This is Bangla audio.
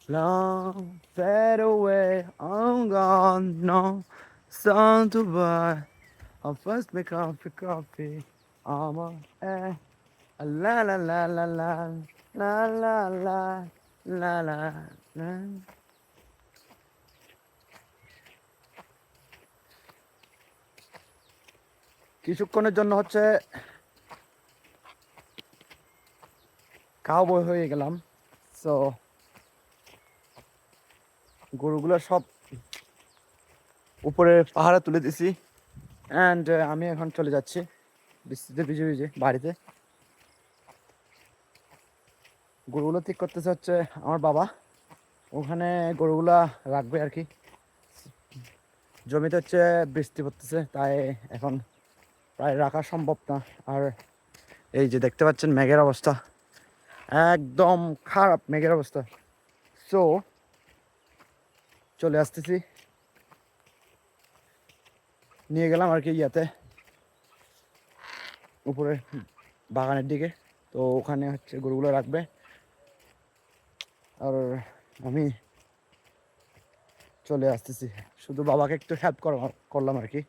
Long fade away, I'm gone, no sun to buy. I'll first make coffee. I'm a eh. La la la la la la la la la la la. কিছুক্ষণের জন্য হচ্ছে কাউবয় হয়ে গেলাম। সো গরুগুলো সব উপরে পাহাড়ে তুলে দিছি অ্যান্ড আমি এখন চলে যাচ্ছি বৃষ্টিতে ভিজে ভিজে বাড়িতে। গরুগুলো ঠিক করতেছে হচ্ছে আমার বাবা, ওখানে গরুগুলা রাখবে আর কি। জমিতে হচ্ছে বৃষ্টি পড়তেছে, তাই এখন প্রায় রাখা সম্ভব না। আর এই যে দেখতে পাচ্ছেন মেঘের অবস্থা, একদম খারাপ মেঘের অবস্থা। সো চলে আসতেছি, নিয়ে গেলাম আর কি ইয়াতে উপরে বাগানের দিকে। তো ওখানে হচ্ছে গরুগুলো রাখবে, আর আমি চলে আসতেছি। শুধু বাবাকে একটু হেল্প করলাম আর কি।